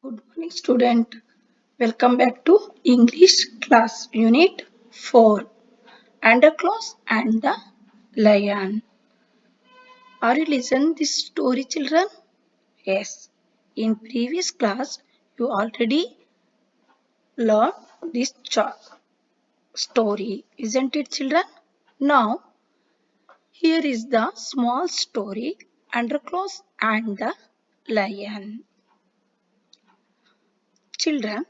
Good morning, student. Welcome back to English class unit 4. Santa Claus and the Lion. Are you listening this story, children? Yes. In previous class, you already learned this story, isn't it, children? Now, here is the small story, Santa Claus and the Lion. Children,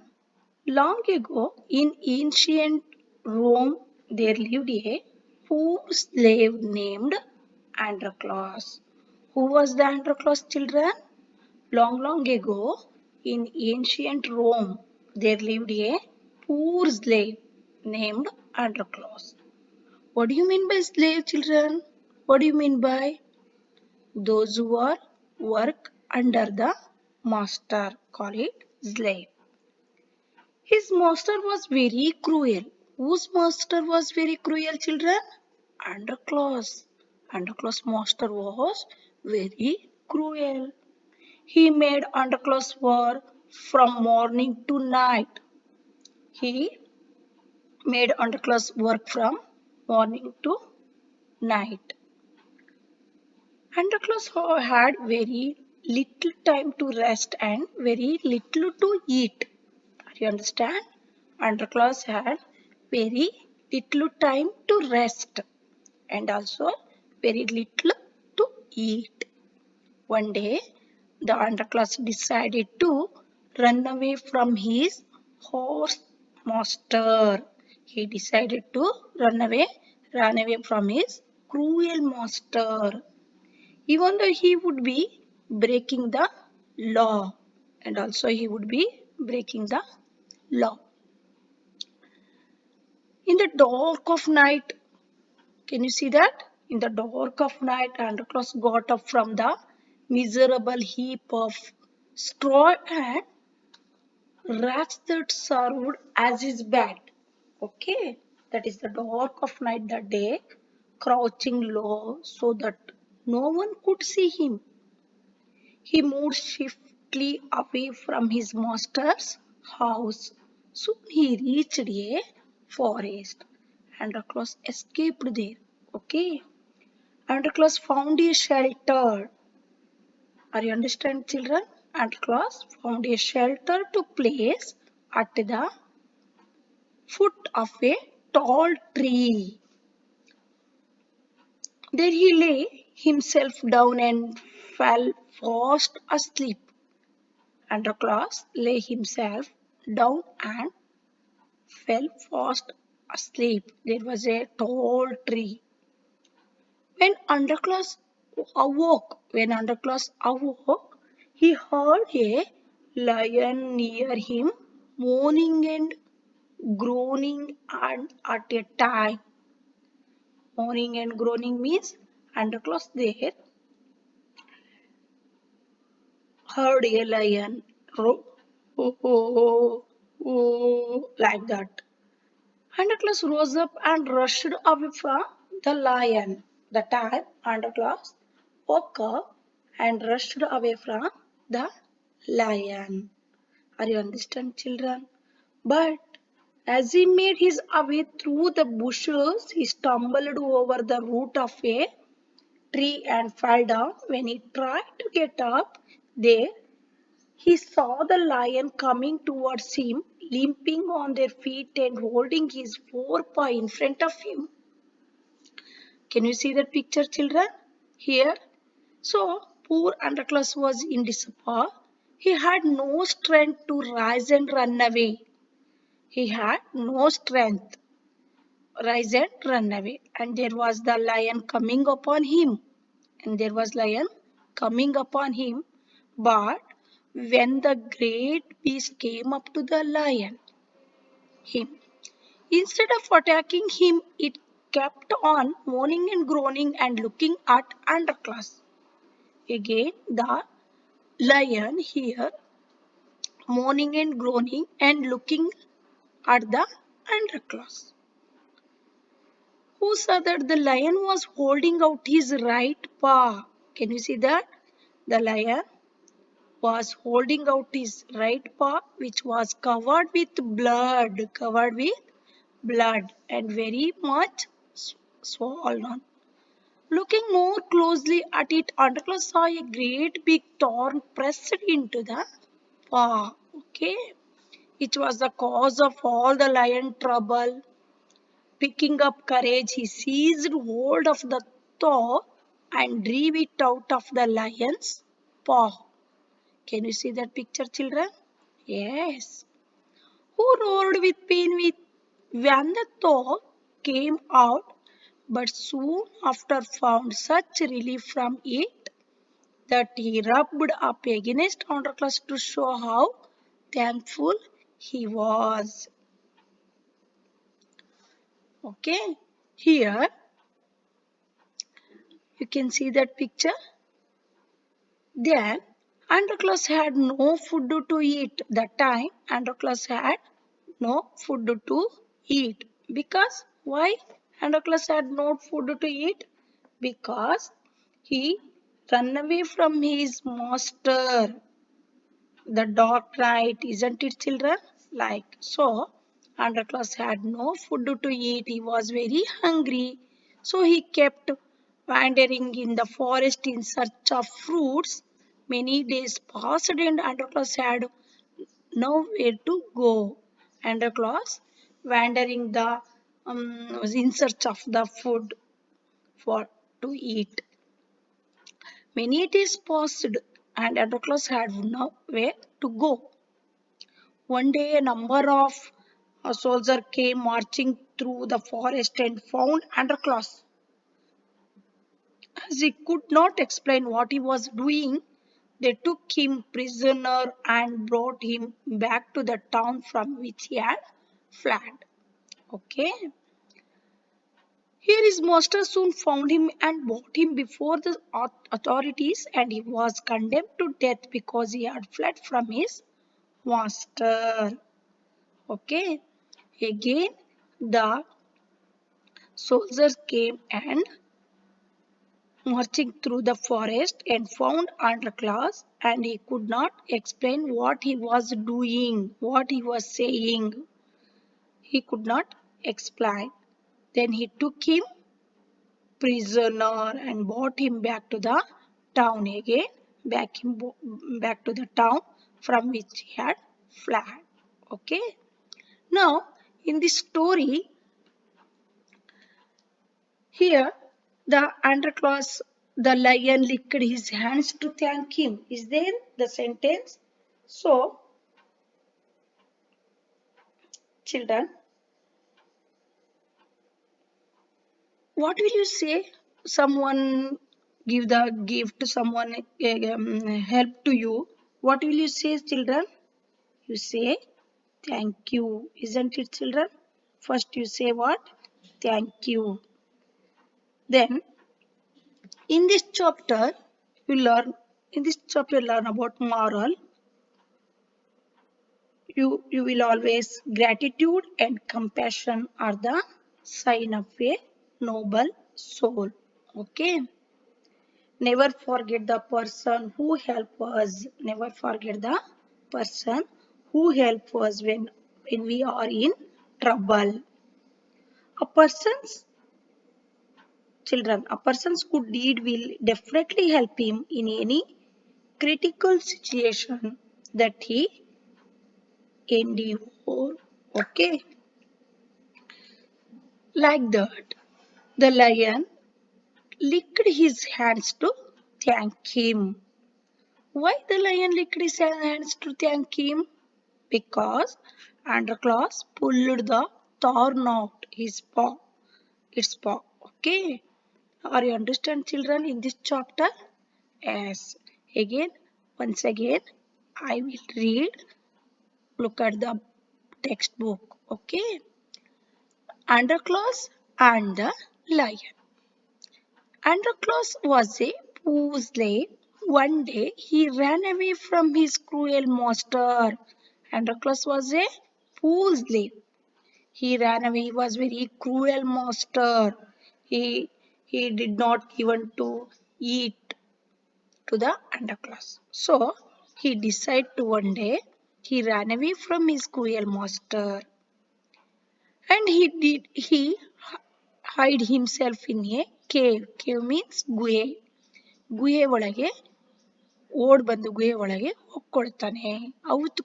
long ago, in ancient Rome, there lived a poor slave named Androclus. Who was the Androclus, children? Long ago, in ancient Rome, there lived a poor slave named Androclus. What do you mean by slave, children? What do you mean by those who are work under the master? Call it slave. His master was very cruel. Whose master was very cruel, children? Androclus. Androclus' master was very cruel. He made Androclus work from morning to night. He made Androclus work from morning to night. Androclus had very little time to rest and very little to eat. You understand? Androclus had very little time to rest and also very little to eat. One day, the Androclus decided to run away from his horse master. He decided to run away from his cruel master. Even though he would be breaking the law, and also he would be breaking the law. In the dark of night, can you see that? In the dark of night, Androclus got up from the miserable heap of straw and rats that served as his bed. Okay, that is the dark of night that day, crouching low so that no one could see him. He moved swiftly away from his master's house. Soon he reached a forest. Androclus escaped there. Okay. Androclus found a shelter. Are you understand, children? Androclus found a shelter to place at the foot of a tall tree. There he lay himself down and fell fast asleep. Androclus lay himself down and fell fast asleep. There was a tall tree. When Androclus awoke, he heard a lion near him moaning and groaning at a time. Moaning and groaning means Androclus there heard a lion roar, oh, oh, oh, like that. Androclus rose up and rushed away from the lion. The time Androclus woke up and rushed away from the lion. Are you understand, children? But as he made his way through the bushes, he stumbled over the root of a tree and fell down. When he tried to get up there, he saw the lion coming towards him, limping on their feet and holding his forepaw in front of him. Can you see that picture, children? Here. So, poor Androclus was in despair. He had no strength to rise and run away. He had no strength. Rise and run away. And there was the lion coming upon him. But when the great beast came up to the lion, him, instead of attacking him, it kept on moaning and groaning and looking at Androclus. Again, the lion here moaning and groaning and looking at the Androclus. Who saw that the lion was holding out his right paw? Can you see that? The lion was holding out his right paw, which was covered with blood, and very much swollen. Looking more closely at it, Androclus saw a great big thorn pressed into the paw. Okay, it was the cause of all the lion trouble. Picking up courage, he seized hold of the thorn and drew it out of the lion's paw. Can you see that picture, children? Yes. Who roared with pain when the thorn came out, but soon after found such relief from it that he rubbed up against Androclus to show how thankful he was. Okay, here you can see that picture. Then Androclus had no food to eat. That time Androclus had no food to eat. Because why Androclus had no food to eat? Because he ran away from his master. The dark night, isn't it, children? Like so, Androclus had no food to eat. He was very hungry. So he kept wandering in the forest in search of fruits. Many days passed and Androclus had nowhere to go. Androclus wandering was in search of the food for to eat. Many days passed and Androclus had nowhere to go. One day, a number of soldiers came marching through the forest and found Androclus. As he could not explain what he was doing, they took him prisoner and brought him back to the town from which he had fled. Okay. Here his master soon found him and brought him before the authorities, and he was condemned to death because he had fled from his master. Okay. Again, the soldiers came and marching through the forest and found Androclus, and he could not explain what he was doing, what he was saying. He could not explain. Then he took him prisoner and brought him back to the town again, back to the town from which he had fled. Okay. Now, in this story, here, the Androclus, the lion licked his hands to thank him. Is there the sentence? So, children, what will you say? Someone give the gift, someone help to you. What will you say, children? You say thank you, isn't it, children? First, you say what? Thank you. Then, in this chapter, you learn. In this chapter, learn about moral. You will always gratitude and compassion are the sign of a noble soul. Okay. Never forget the person who help us. Never forget the person who help us when we are in trouble. A person's a person's good deed will definitely help him in any critical situation that he endure. Okay. Like that, the lion licked his hands to thank him. Why the lion licked his hands to thank him? Because Androclus pulled the thorn out its paw. Okay. Are you understand, children, in this chapter? Yes. Again, once again, I will read. Look at the textbook. Okay. Androclus and the lion. Androclus was a poor slave. One day he ran away from his cruel master. Androclus was a poor slave. He ran away. He was very cruel master. He did not even to eat to the Androclus. So he decided to one day he ran away from his cruel master, and he hide himself in a cave. Cave means ಗುಹೆ. ಗುಹೆ ಒಳಗೆ ಓಡ್ ಬಂದು ಗುಹೆ ಒಳಗೆ ಹೊಕ್ಕೊಳ್ತಾನೆ, ಅವತ್ತು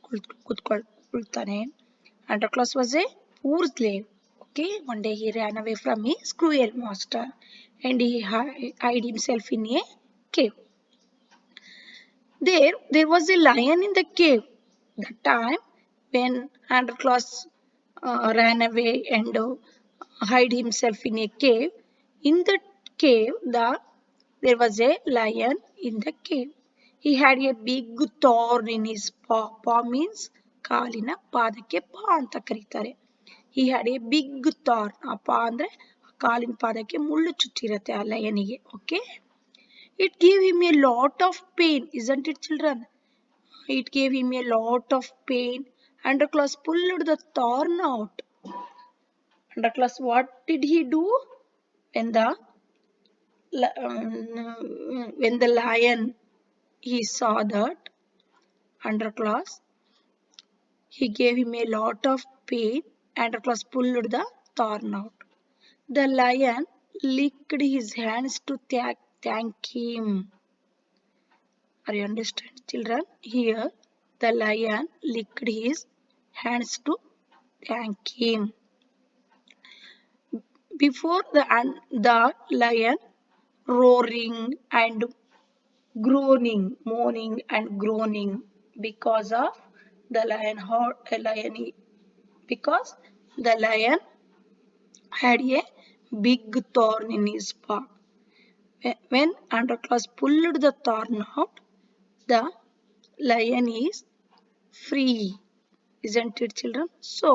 ಕುತ್ಕೊಳ್ತಾನೆ. Androclus was a poor slave. Okay, one day he ran away from his cruel master and he hid himself in a cave. There was a lion in the cave. The time when Androclus ran away and hid himself in a cave. In the cave, there was a lion in the cave. He had a big thorn in his paw. Paw means ಕಾಲಿನ ಪಾದಕ್ಕೆ ಪಾ ಅಂತ ಕರೀತಾರೆ. He had a big thorn. ಆ ಪಾ ಅಂದ್ರೆ ಕಾಲಿನ ಪಾದಕ್ಕೆ ಮುಳ್ಳು ಚುಚ್ಚಿರುತ್ತೆ ಆ ಲಯನಿಗೆ. Okay. It gave him a lot of pain, isn't it, children? It gave him a lot of pain. Androclus pulled the thorn out. Androclus, what did he do? When the lion, he saw that Androclus, he gave him a lot of pain. Androclus pulled the thorn out. The lion licked his hands to thank him. Are you understand, children? Here, the lion licked his hands to thank him. Before the lion roaring and groaning, moaning and groaning because of the because the lion had a big thorn in his paw. When Androclus pulled the thorn out, the lion is free, isn't it, children? So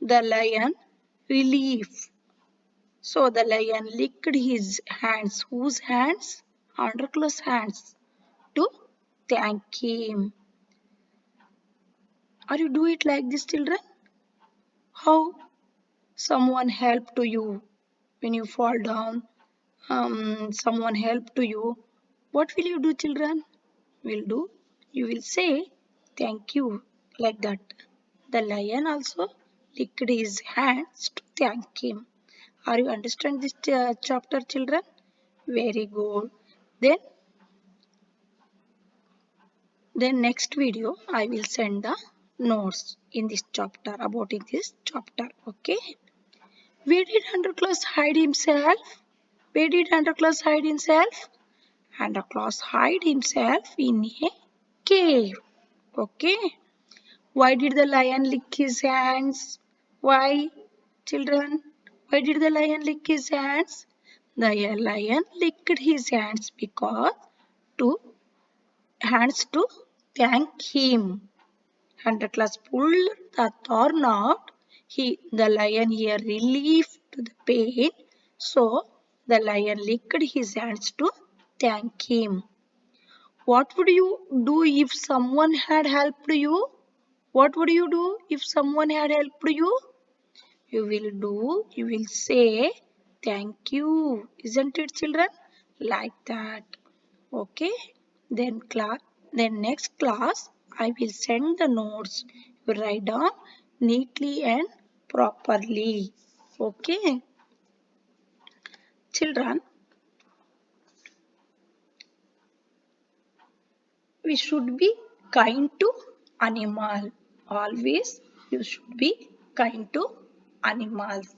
the lion relief. So the lion licked his hands. Whose hands? Androclus' hands, to thank him. Are you do it like this, children? How someone help to you when you fall down? Someone help to you. What will you do, children? You will say thank you like that. The lion also licked his hands to thank him. Are you understand this chapter, children? Very good. Then next video I will send the notes in this chapter, about in this chapter. Okay. Where did Androclus hide himself? Where did Androclus hide himself? Androclus hide himself in a cave. Okay. Why did the lion lick his hands? Why, children? Why did the lion lick his hands? The lion licked his hands because to thank him. Androclus pulled the thorn out. The lion here relieved the pain. So the lion licked his hands to thank him. What would you do if someone had helped you? What would you do if someone had helped you? You will say thank you. Isn't it, children? Like that. Okay. Then next class, I will send the notes. You write down neatly and properly. Okay. Children, we should be kind to animal. Always you should be kind to animals.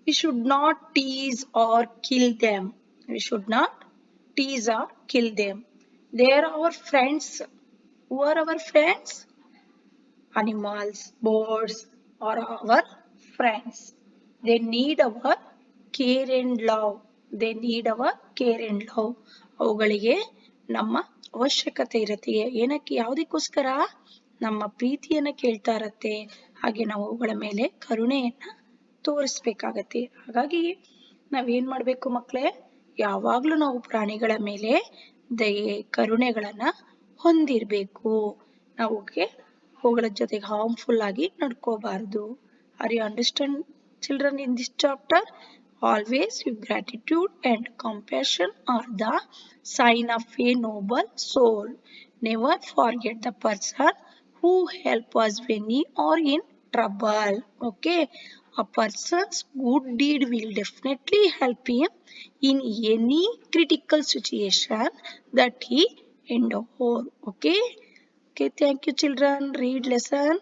We should not tease or kill them. We should not tease or kill them. They are our friends. Who are our friends? Animals, birds are our friends. They need our care and love. They need our care and love. ಅವುಗಳಿಗೆ ನಮ್ಮ ಅವಶ್ಯಕತೆ ಇರುತ್ತೆ. ಏನಕ್ಕೆ, ಯಾವುದಕ್ಕೋಸ್ಕರ? ನಮ್ಮ ಪ್ರೀತಿಯನ್ನ ಕೇಳ್ತಾ ಇರತ್ತೆ. ಹಾಗೆ ನಾವು ಅವುಗಳ ಮೇಲೆ ಕರುಣೆಯನ್ನ ತೋರಿಸ್ಬೇಕಾಗತ್ತೆ. ಹಾಗಾಗಿ ನಾವೇನ್ ಮಾಡ್ಬೇಕು ಮಕ್ಕಳೇ? ಯಾವಾಗ್ಲೂ ನಾವು ಪ್ರಾಣಿಗಳ ಮೇಲೆ ದಯೆ, ಕರುಣೆಗಳನ್ನ ಹೊಂದಿರಬೇಕು. ಅವುಗಳ ಜೊತೆಗೆ ಹಾರ್ಮ್ಫುಲ್ ಆಗಿ ನಡ್ಕೋಬಾರದು. Are you understand, children, in this chapter? Always gratitude and compassion are the sign of a noble soul. Never forget the person who helped us when we are in trouble. Okay, a person's good deed will definitely help him in any critical situation that he endure. Okay, okay. Thank you, children. Read lesson.